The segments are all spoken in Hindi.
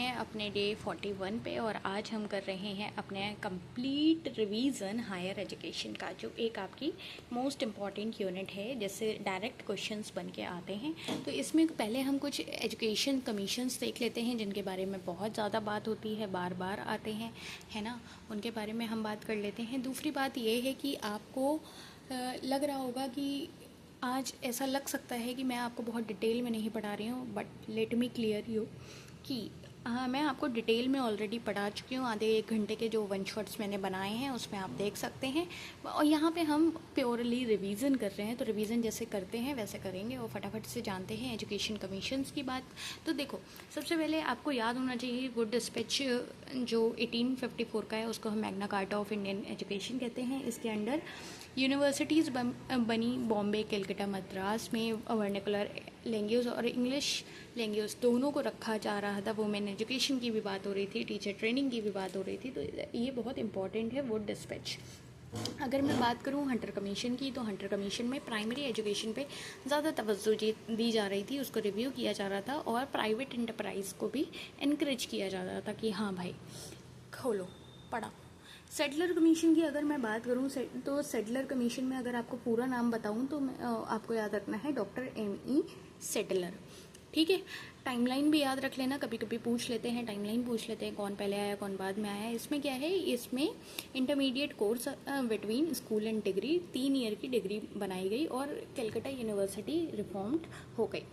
हैं अपने डे 41 पे और आज हम कर रहे हैं अपने कंप्लीट रिवीजन हायर एजुकेशन का, जो एक आपकी मोस्ट इम्पॉर्टेंट यूनिट है, जैसे डायरेक्ट क्वेश्चंस बन के आते हैं। तो इसमें पहले हम कुछ एजुकेशन कमीशंस देख लेते हैं जिनके बारे में बहुत ज़्यादा बात होती है, बार बार आते हैं, है ना। उनके बारे में हम बात कर लेते हैं। दूसरी बात ये है कि आपको लग रहा होगा कि आज ऐसा लग सकता है कि मैं आपको बहुत डिटेल में नहीं पढ़ा रही हूँ, but let me clear you कि हाँ, मैं आपको डिटेल में ऑलरेडी पढ़ा चुकी हूँ। आधे एक घंटे के जो वन शॉट्स मैंने बनाए हैं उसमें आप देख सकते हैं। और यहाँ पे हम प्योरली रिवीजन कर रहे हैं, तो रिवीजन जैसे करते हैं वैसे करेंगे और फटाफट से जानते हैं एजुकेशन कमीशंस की बात। तो देखो, सबसे पहले आपको याद होना चाहिए वुड डिस्पैच जो 1854 का है उसको हम Magna carta of Indian education कहते हैं। इसके अंडर यूनिवर्सिटीज़ बनी बॉम्बे, कलकत्ता, मद्रास में वर्नाकुलर लैंग्वेज और इंग्लिश लैंग्वेज दोनों को रखा जा रहा था। वुमेन एजुकेशन की भी बात हो रही थी, टीचर ट्रेनिंग की भी बात हो रही थी। तो ये बहुत इंपॉर्टेंट है वुड डिस्पैच। अगर मैं बात करूं हंटर कमीशन की, तो हंटर कमीशन में प्राइमरी एजुकेशन पे ज़्यादा तवज्जो दी जा रही थी, उसको रिव्यू किया जा रहा था और प्राइवेट एंटरप्राइज को भी इनक्रेज किया जा रहा था कि हाँ भाई खोलो, पढ़ा। सेटलर कमीशन की अगर मैं बात करूं तो सेटलर कमीशन में अगर आपको पूरा नाम बताऊं तो आपको याद रखना है डॉक्टर M.E. सेटलर, ठीक है। टाइमलाइन भी याद रख लेना, कभी कभी पूछ लेते हैं, टाइमलाइन पूछ लेते हैं कौन पहले आया कौन बाद में आया। इसमें क्या है, इसमें intermediate course between school and degree 3 year की डिग्री बनाई गई और कलकत्ता यूनिवर्सिटी रिफॉर्म्ड हो गई।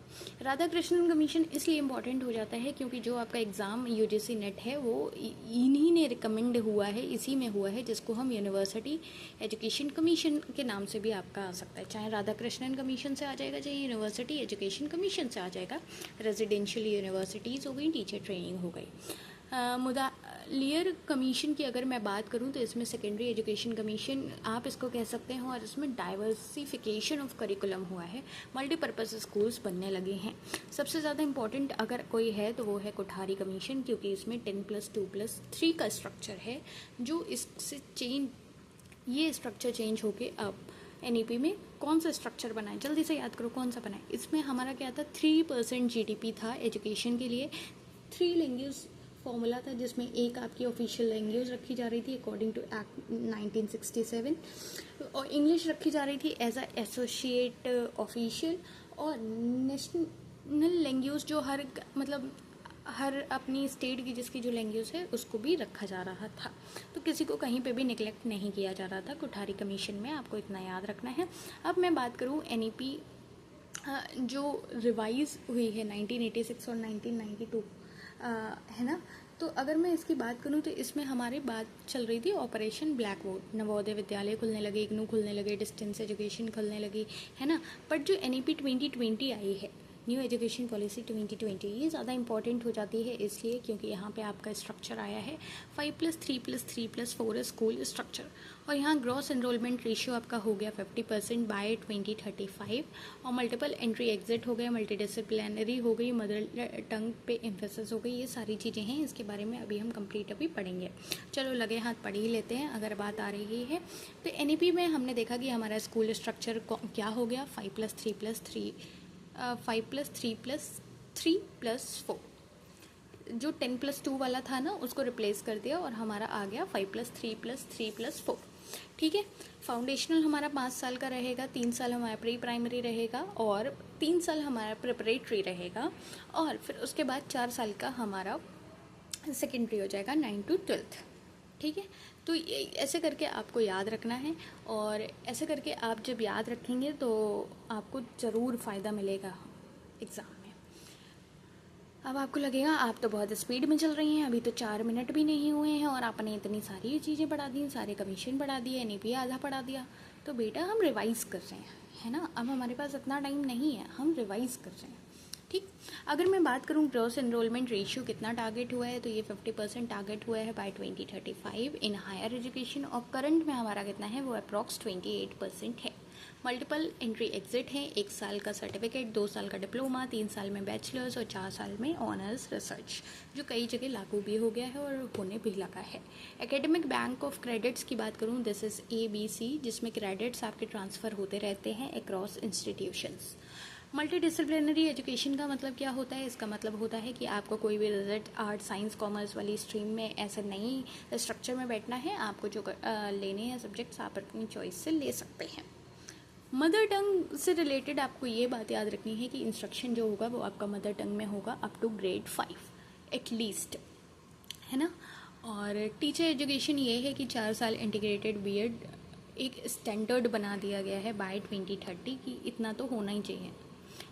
राधा कृष्णन कमीशन इसलिए इम्पॉर्टेंट हो जाता है क्योंकि जो आपका एग्ज़ाम UGC नेट है वो इन्हीं ने रिकमेंड हुआ है, इसी में हुआ है, जिसको हम यूनिवर्सिटी एजुकेशन कमीशन के नाम से भी आपका आ सकता है। चाहे राधा कृष्णन कमीशन से आ जाएगा, चाहे यूनिवर्सिटी एजुकेशन कमीशन से आ जाएगा। रेजिडेंशियल यूनिवर्सिटीज़ हो गई, टीचर ट्रेनिंग हो गई। मुदालियर कमीशन की अगर मैं बात करूं तो इसमें सेकेंडरी एजुकेशन कमीशन आप इसको कह सकते हैं और इसमें डाइवर्सिफिकेशन ऑफ करिकुलम हुआ है, मल्टीपर्पज़ स्कूल्स बनने लगे हैं। सबसे ज़्यादा इंपॉर्टेंट अगर कोई है तो वो है कोठारी कमीशन, क्योंकि इसमें 10+2+3 का स्ट्रक्चर है, जो इससे ये स्ट्रक्चर चेंज होके अब NEP में कौन सा स्ट्रक्चर बनाए, जल्दी से याद करो कौन सा बनाए। इसमें हमारा क्या था, 3% GDP था एजुकेशन के लिए। 3 लैंग्वेज फॉर्मूला था जिसमें एक आपकी ऑफिशियल लैंग्वेज रखी जा रही थी अकॉर्डिंग टू एक्ट 1967 और इंग्लिश रखी जा रही थी एज अ एसोसिएट ऑफिशियल, और नेशनल लैंग्वेज जो हर अपनी स्टेट की जिसकी जो लैंग्वेज है उसको भी रखा जा रहा था। तो किसी को कहीं पे भी निगलेक्ट नहीं किया जा रहा था कोठारी कमीशन में, आपको इतना याद रखना है। अब मैं बात करूँ NEP जो रिवाइज हुई है 1986 और 1992 है ना। तो अगर मैं इसकी बात करूँ तो इसमें हमारी बात चल रही थी operation black board, Navodaya Vidyalaya खुलने लगे, इग्नू खुलने लगे, डिस्टेंस एजुकेशन खुलने लगी, है ना। बट जो NEP 2020 आई है, न्यू एजुकेशन पॉलिसी 2020, ये ज़्यादा इंपॉर्टेंट हो जाती है इसलिए क्योंकि यहाँ पे आपका स्ट्रक्चर आया है 5+3+3+4 स्कूल स्ट्रक्चर, और यहाँ ग्रॉस एनरोलमेंट रेशियो आपका हो गया 50% बाय 2035, और मल्टीपल एंट्री एग्जिट हो गया, मल्टीडिसिप्लिनरी हो गई, मदर टंग पे एम्फेसिस हो गई। ये सारी चीज़ें हैं, इसके बारे में अभी हम कंप्लीट अभी पढ़ेंगे। चलो लगे हाथ पढ़ ही लेते हैं। अगर बात आ रही है तो NEP में हमने देखा कि हमारा स्कूल स्ट्रक्चर क्या हो गया, 5+3+3+4। जो 10+2 वाला था ना उसको रिप्लेस कर दिया और हमारा आ गया 5+3+3+4, ठीक है। फाउंडेशनल हमारा 5 साल का रहेगा, 3 साल हमारा प्री प्राइमरी रहेगा और 3 साल हमारा प्रिपरेटरी रहेगा, और फिर उसके बाद 4 साल का हमारा सेकेंडरी हो जाएगा 9 to 12, ठीक है। तो ऐसे करके आपको याद रखना है, और ऐसे करके आप जब याद रखेंगे तो आपको ज़रूर फ़ायदा मिलेगा एग्ज़ाम में। अब आपको लगेगा आप तो बहुत स्पीड में चल रही हैं, अभी तो 4 मिनट भी नहीं हुए हैं और आपने इतनी सारी चीज़ें पढ़ा दी, सारे कमीशन पढ़ा दिए, NEP आधा पढ़ा दिया। तो बेटा हम रिवाइज़ कर रहे हैं, है ना। अब हमारे पास इतना टाइम नहीं है, हम रिवाइज़ कर रहे हैं, ठीक। अगर मैं बात करूं ग्रॉस एनरोलमेंट रेशियो कितना टारगेट हुआ है, तो ये 50% टारगेट हुआ है बाय 2035 इन हायर एजुकेशन, और करंट में हमारा कितना है वो अप्रॉक्स 28% है। मल्टीपल एंट्री एग्जिट है, 1 साल का सर्टिफिकेट, 2 साल का डिप्लोमा, 3 साल में बैचलर्स और 4 साल में ऑनर्स रिसर्च, जो कई जगह लागू भी हो गया है और होने भी लगा है। एकेडमिक बैंक ऑफ क्रेडिट्स की बात करूं, दिस इज़ ABC, जिसमें क्रेडिट्स आपके ट्रांसफ़र होते रहते हैं across institutions. Multi disciplinary education का मतलब क्या होता है? इसका मतलब होता है कि आपको कोई भी रिजल्ट आर्ट साइंस कॉमर्स वाली स्ट्रीम में ऐसे नहीं स्ट्रक्चर में बैठना है। आपको जो लेने हैं सब्जेक्ट्स आप अपनी चॉइस से ले सकते हैं। मदर टंग से रिलेटेड आपको ये बात याद रखनी है कि इंस्ट्रक्शन जो होगा वो आपका मदर टंग में होगा अप टू ग्रेड 5 एटलीस्ट, है ना। और टीचर एजुकेशन ये है कि 4 साल इंटीग्रेटेड बीएड एक स्टैंडर्ड बना दिया गया है बाय 2030 कि इतना तो होना ही चाहिए,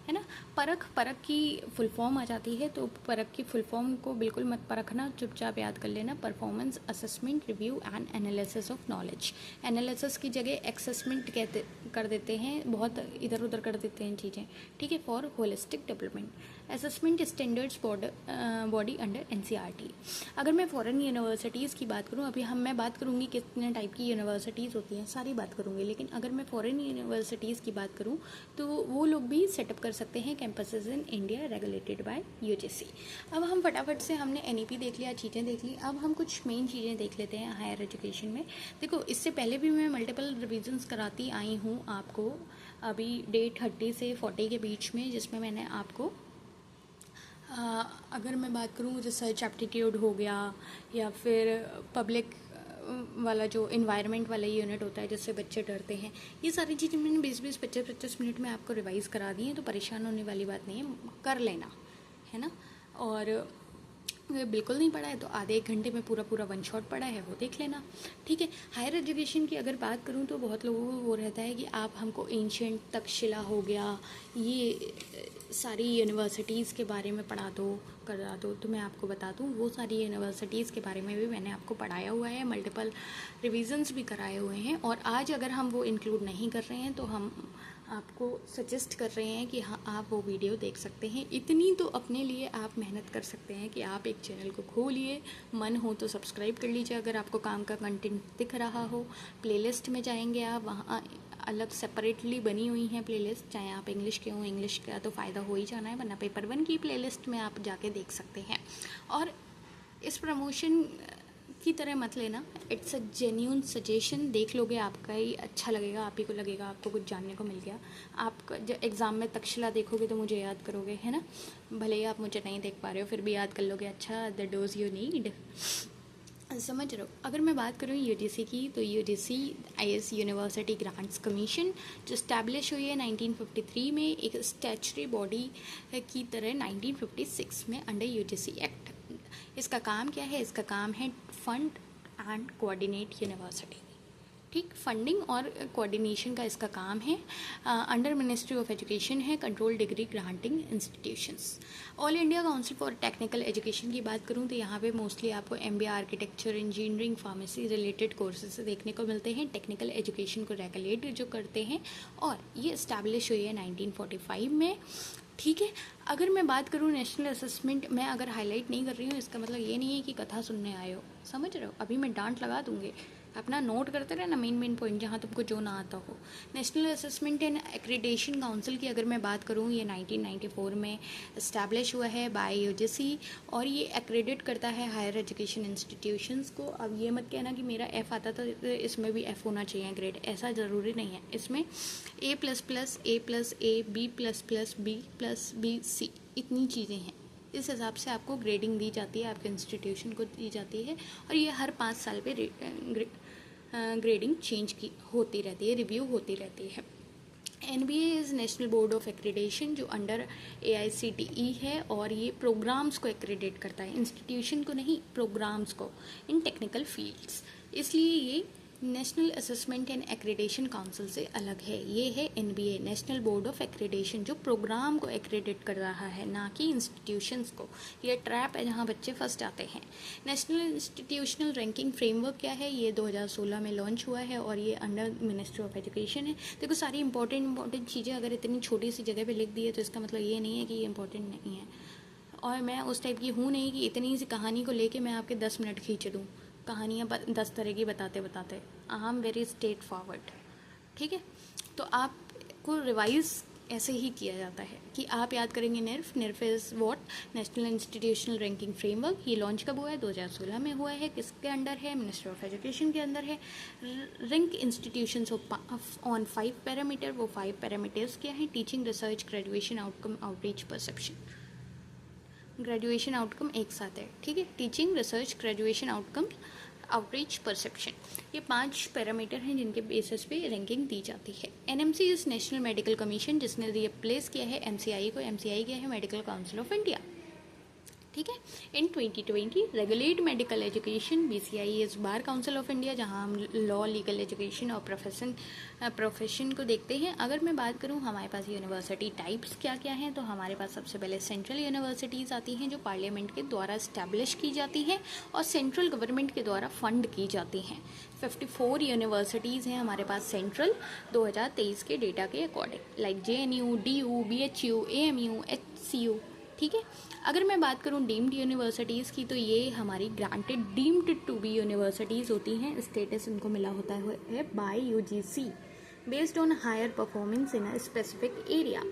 है ना। परख की फुल फॉर्म आ जाती है, तो परख की फुल फॉर्म को बिल्कुल मत परखना, चुपचाप याद कर लेना। Performance assessment review and analysis of knowledge. Analysis की जगह एक्सेसमेंट कहते कर देते हैं, बहुत इधर उधर कर देते हैं चीज़ें, ठीक है। For holistic development assessment standards body under NCERT. अगर मैं फॉरेन यूनिवर्सिटीज़ की बात करूँ, अभी मैं बात करूँगी कितने टाइप की यूनिवर्सिटीज़ होती हैं, सारी बात करूँगी, लेकिन अगर मैं फॉरेन यूनिवर्सिटीज़ की बात करूँ तो वो लोग भी सेटअप कर सकते हैं campuses in India regulated by UGC. अब हम फटाफट से हमने एनईपी देख लिया, चीज़ें देख ली, अब हम कुछ मेन चीज़ें देख लेते हैं हायर एजुकेशन में। देखो, इससे पहले भी मैं मल्टीपल रिविजन्स कराती आई हूँ आपको, अभी डे 30 से 40 के बीच में, जिसमें मैंने आपको अगर मैं बात करूँ रिसर्च एप्टीट्यूड हो गया, या फिर पब्लिक वाला जो इन्वायरमेंट वाला यूनिट होता है जिससे बच्चे डरते हैं, ये सारी चीज़ें मैंने 20-20, 25-25 मिनट में आपको रिवाइज़ करा दी हैं, तो परेशान होने वाली बात नहीं है, कर लेना, है ना। और अगर बिल्कुल नहीं पढ़ा है तो आधे एक घंटे में पूरा पूरा वन शॉट पढ़ा है वो देख लेना, ठीक है। हायर एजुकेशन की अगर बात करूँ तो बहुत लोगों को वो रहता है कि आप हमको एंशियंट तक्षशिला हो गया, ये सारी यूनिवर्सिटीज़ के बारे में पढ़ा दो, करा दो। तो मैं आपको बता दूँ, वो सारी यूनिवर्सिटीज़ के बारे में भी मैंने आपको पढ़ाया हुआ है, मल्टीपल रिविजन्स भी कराए हुए हैं। और आज अगर हम वो इंक्लूड नहीं कर रहे हैं तो हम आपको सजेस्ट कर रहे हैं कि हाँ, आप वो वीडियो देख सकते हैं। इतनी तो अपने लिए आप मेहनत कर सकते हैं कि आप एक चैनल को खोलिए, मन हो तो सब्सक्राइब कर लीजिए, अगर आपको काम का कंटेंट दिख रहा हो। प्लेलिस्ट में जाएंगे आप, वहाँ अलग सेपरेटली बनी हुई हैं प्लेलिस्ट, चाहे आप इंग्लिश के हों, इंग्लिश का तो फ़ायदा हो ही जाना है, वरना पेपर 1 की प्लेलिस्ट में आप जाके देख सकते हैं। और इस प्रमोशन की तरह मत लेना, इट्स अ जेन्यून सजेशन। देख लोगे आपका ही अच्छा लगेगा, आप ही को लगेगा आपको कुछ जानने को मिल गया। आप जब एग्ज़ाम में तक्षशिला देखोगे तो मुझे याद करोगे, है ना। भले ही आप मुझे नहीं देख पा रहे हो, फिर भी याद कर लोगे, अच्छा द डोज यू नीड, समझ रहे हो। अगर मैं बात करूँ यूजीसी की, तो UGC is university grants commission जो स्टैब्लिश हुई है 1953 में, एक स्टैचुटरी बॉडी की तरह 1956 में अंडर यूजीसी एक्ट। इसका काम क्या है? इसका काम है फंड एंड कोऑर्डिनेट यूनिवर्सिटी, ठीक। फंडिंग और कोऑर्डिनेशन का इसका काम है। अंडर मिनिस्ट्री ऑफ एजुकेशन है, control degree granting institutions. All India council for technical education की बात करूँ तो यहाँ पे मोस्टली आपको MBA, architecture, engineering, pharmacy related courses देखने को मिलते हैं, टेक्निकल एजुकेशन को रेगुलेट जो करते हैं, और ये इस्टेब्लिश हुई है 1945 में, ठीक है। अगर मैं बात करूँ नेशनल असेसमेंट, मैं अगर हाईलाइट नहीं कर रही हूँ इसका मतलब ये नहीं है कि कथा सुनने आए हो, समझ रहे हो। अभी मैं डांट लगा दूँगी, अपना नोट करते रहना मेन पॉइंट जहाँ तुमको जो ना आता हो। National assessment and accreditation council की अगर मैं बात करूँ, ये 1994 में इस्टेब्लिश हुआ है बाय यूजीसी, और ये एक्रेडिट करता है हायर एजुकेशन इंस्टीट्यूशंस को। अब ये मत कहना कि मेरा एफ़ आता था तो इसमें भी एफ़ होना चाहिए ग्रेड, ऐसा ज़रूरी नहीं है। इसमें A++, B++, इतनी चीज़ें हैं, इस हिसाब से आपको ग्रेडिंग दी जाती है, आपके इंस्टीट्यूशन को दी जाती है, और ये हर 5 साल पे ग्रेडिंग चेंज की होती रहती है, रिव्यू होती रहती है। NBA is national board of accreditation जो अंडर AICTE है, और ये प्रोग्राम्स को एक्रीडेट करता है, इंस्टीट्यूशन को नहीं, प्रोग्राम्स को इन टेक्निकल फील्ड्स। इसलिए ये national assessment and accreditation council से अलग है। ये है NBA, national board of accreditation, जो प्रोग्राम को एक्रीडेट कर रहा है, ना कि इंस्टीट्यूशंस को। ये ट्रैप है जहाँ बच्चे फंस जाते हैं। नेशनल इंस्टीट्यूशनल रैंकिंग फ्रेमवर्क क्या है? ये 2016 में लॉन्च हुआ है, और ये अंडर मिनिस्ट्री ऑफ एजुकेशन है। देखो, सारी इंपॉर्टेंट चीज़ें अगर इतनी छोटी सी जगह पर लिख दी है तो इसका मतलब ये नहीं है कि ये इंपॉर्टेंट नहीं है। और मैं उस टाइप की हूँ नहीं कि इतनी सी कहानी को लेके मैं आपके 10 मिनट खींच दूँ, कहानियाँ 10 तरह की बताते I am very straight forward, ठीक है। तो आपको रिवाइज ऐसे ही किया जाता है कि आप याद करेंगे NIRF. NIRF is what? National institutional ranking framework. ये लॉन्च कब हुआ है? 2016 में हुआ है। किसके अंडर है? मिनिस्ट्री ऑफ एजुकेशन के अंदर है। Rank institutions on 5 parameter. वो 5 पैरामीटर्स क्या हैं? Teaching, research, graduation outcome, outreach, perception. Graduation outcome एक साथ है, ठीक है। Teaching, research, graduation outcome, outreach, perception, ये 5 पैरामीटर हैं जिनके बेसिस पे रैंकिंग दी जाती है। NMC is national medical commission, जिसने रिप्लेस किया है एमसीआई को। एमसीआई क्या है? मेडिकल काउंसिल ऑफ इंडिया, ठीक है। इन 2020 regulate medical education. BCI is bar council of India, जहां हम लॉ, लीगल एजुकेशन और प्रोफेशन को देखते हैं। अगर मैं बात करूं हमारे पास यूनिवर्सिटी टाइप्स क्या क्या हैं, तो हमारे पास सबसे पहले सेंट्रल यूनिवर्सिटीज़ आती हैं, जो पार्लियामेंट के द्वारा इस्टेब्लिश की जाती हैं और सेंट्रल गवर्नमेंट के द्वारा फंड की जाती हैं। 54 यूनिवर्सिटीज़ हैं हमारे पास सेंट्रल 2023 के डेटा के according, like JNU, DU, BHU, AMU, HCU, ठीक है। अगर मैं बात करूं डीम्ड यूनिवर्सिटीज़ की, तो ये हमारी granted deemed to be universities होती हैं। स्टेटस इनको मिला होता है by UGC based on higher performance in a specific area.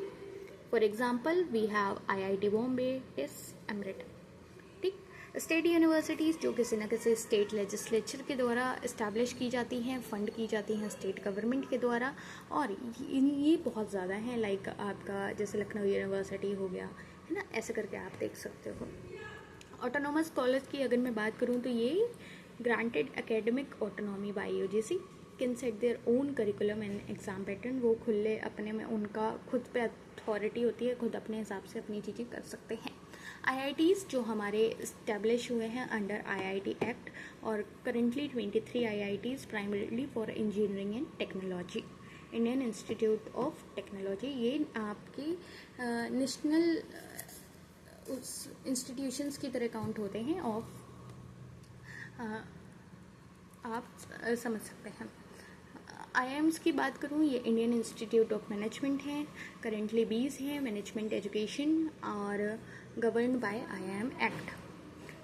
For example we have IIT Bombay, TISS, एमरिट, ठीक। स्टेट यूनिवर्सिटीज़ जो किसी न किसी स्टेट लेजिस्लेचर के द्वारा इस्टेब्लिश की जाती हैं, फंड की जाती हैं स्टेट गवर्नमेंट के द्वारा, और ये बहुत ज़्यादा हैं। लाइक आपका जैसे लखनऊ यूनिवर्सिटी हो गया, है ना, ऐसे करके आप देख सकते हो। ऑटोनोमस कॉलेज की अगर मैं बात करूँ, तो ये granted academic autonomy by UGC, can set their own curriculum and exam pattern. वो खुले अपने में, उनका खुद पे अथॉरिटी होती है, खुद अपने हिसाब से अपनी चीज़ें कर सकते हैं। IITs जो हमारे इस्टेब्लिश हुए हैं अंडर IIT एक्ट, और currently 23 IITs primarily for engineering and technology. Indian institute of technology, ये आपके नेशनल उस इंस्टीट्यूशंस की तरह काउंट होते हैं ऑफ, आप समझ सकते हैं। IIMs की बात करूँ, ये इंडियन इंस्टीट्यूट ऑफ मैनेजमेंट है, करेंटली 20 हैं, मैनेजमेंट एजुकेशन और govern by IIM act.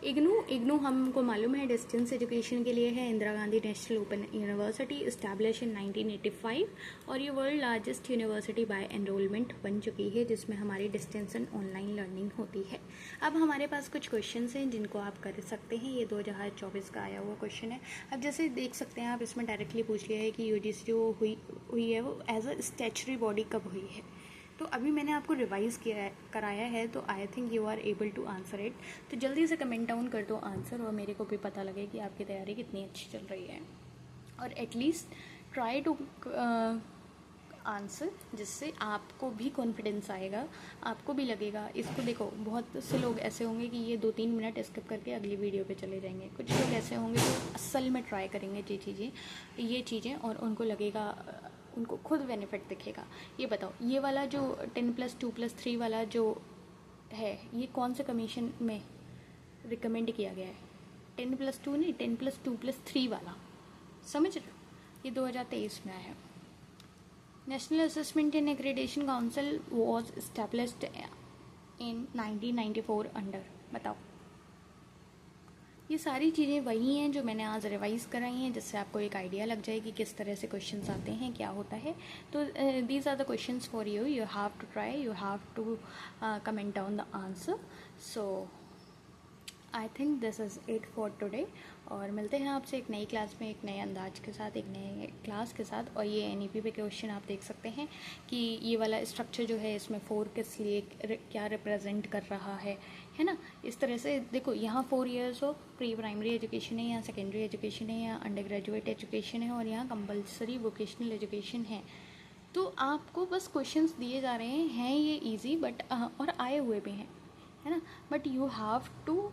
IGNOU हमको मालूम है डिस्टेंस एजुकेशन के लिए है। Indira Gandhi national open university establish in 1985, और ये world largest university by enrolment बन चुकी है, जिसमें हमारी डिस्टेंस एंड ऑनलाइन लर्निंग होती है। अब हमारे पास कुछ क्वेश्चंस हैं जिनको आप कर सकते हैं। ये 2024 का आया हुआ क्वेश्चन है। अब जैसे देख सकते हैं आप, इसमें डायरेक्टली पूछ लिया है कि UGC जो हुई है वो एज अ स्टैचुटरी बॉडी कब हुई है। तो अभी मैंने आपको रिवाइज़ कराया है, तो I think you are able to answer it. तो जल्दी से कमेंट डाउन कर दो आंसर, और मेरे को भी पता लगे कि आपकी तैयारी कितनी अच्छी चल रही है, और एटलीस्ट ट्राई टू आंसर, जिससे आपको भी कॉन्फिडेंस आएगा, आपको भी लगेगा। इसको देखो, बहुत से लोग ऐसे होंगे कि ये 2-3 मिनट स्किप करके अगली वीडियो पे चले जाएंगे। कुछ लोग ऐसे होंगे जो असल में ट्राई करेंगे ये चीज़ें, और उनको लगेगा, उनको खुद बेनिफिट दिखेगा। ये बताओ, ये वाला जो 10+2+3 वाला जो है, ये कौन से कमीशन में रिकमेंड किया गया है? 10+2 नहीं, 10+2+3 वाला, समझ रहे हो? ये 2023 में आया है। National assessment and accreditation council was established in 1994 under. बताओ, ये सारी चीज़ें वही हैं जो मैंने आज रिवाइज़ कराई हैं, जिससे आपको एक आइडिया लग जाए कि किस तरह से क्वेश्चंस आते हैं, क्या होता है। तो these are the questions for you, you have to try, you have to comment down the answer. So I think this is it for today, और मिलते हैं आपसे एक नई क्लास में, एक नए अंदाज के साथ, एक नए क्लास के साथ। और ये NEP पे क्वेश्चन आप देख सकते हैं कि ये वाला स्ट्रक्चर जो है, इसमें 4 किस लिए क्या रिप्रेजेंट कर रहा है ना। इस तरह से देखो, यहाँ 4 ईयर्स हो प्री प्राइमरी एजुकेशन है, यहाँ सेकेंडरी एजुकेशन है, यहाँ अंडर ग्रेजुएट एजुकेशन है, और यहाँ कंपल्सरी वोकेशनल एजुकेशन है। तो आपको बस क्वेश्चंस दिए जा रहे हैं ये ईजी, बट और आए हुए भी हैं, है ना, but you have to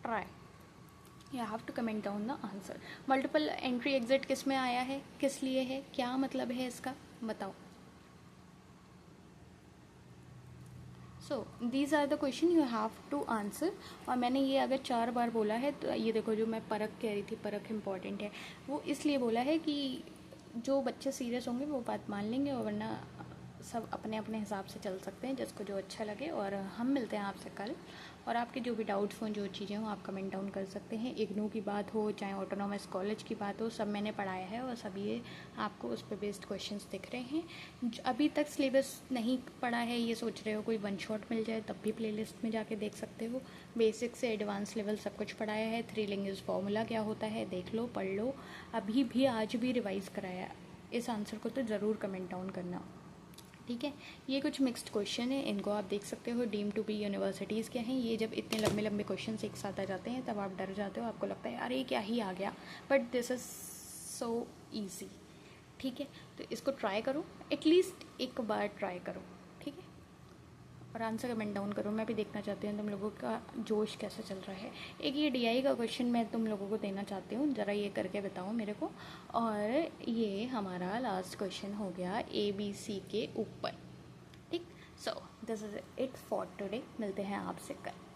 try, you have to comment down the answer. Multiple entry exit किस में आया है, किस लिए है, क्या मतलब है इसका, बताओ। So these are the question you have to answer. और मैंने ये अगर 4 बार बोला है, तो ये देखो, जो मैं परख कह रही थी, परख इम्पॉर्टेंट है, वो इसलिए बोला है कि जो बच्चे सीरियस होंगे वो बात मान लेंगे, और वरना सब अपने अपने हिसाब से चल सकते हैं, जिसको जो अच्छा लगे। और हम मिलते हैं आपसे कल। और आपके जो भी डाउट्स हों, जो चीज़ें हों, आप कमेंट डाउन कर सकते हैं। इग्नू की बात हो, चाहे ऑटोनॉमस कॉलेज की बात हो, सब मैंने पढ़ाया है और सब ये आपको उस पर बेस्ड क्वेश्चंस दिख रहे हैं। अभी तक सिलेबस नहीं पढ़ा है, ये सोच रहे हो कोई वन शॉट मिल जाए, तब भी प्लेलिस्ट में जाके देख सकते हो। बेसिक से एडवांस लेवल सब कुछ पढ़ाया है। 3 लैंग्वेज फार्मूला क्या होता है देख लो, पढ़ लो। अभी भी आज भी रिवाइज कराया। इस आंसर को तो ज़रूर कमेंट डाउन करना, ठीक है। ये कुछ मिक्स्ड क्वेश्चन है, इनको आप देख सकते हो। डीम टू बी यूनिवर्सिटीज़ क्या हैं, ये जब इतने लंबे लंबे क्वेश्चन एक साथ आ जाते हैं तब आप डर जाते हो, आपको लगता है अरे क्या ही आ गया, but this is so easy, ठीक है। तो इसको ट्राई करो, एटलीस्ट एक बार ट्राई करो, ठीक है। और आंसर कमेंट डाउन करो, मैं भी देखना चाहती हूँ तुम लोगों का जोश कैसा चल रहा है। एक ये डीआई का क्वेश्चन मैं तुम लोगों को देना चाहती हूँ, ज़रा ये करके बताओ मेरे को। और ये हमारा लास्ट क्वेश्चन हो गया ABC के ऊपर, ठीक। So this is it for today, मिलते हैं आपसे कल।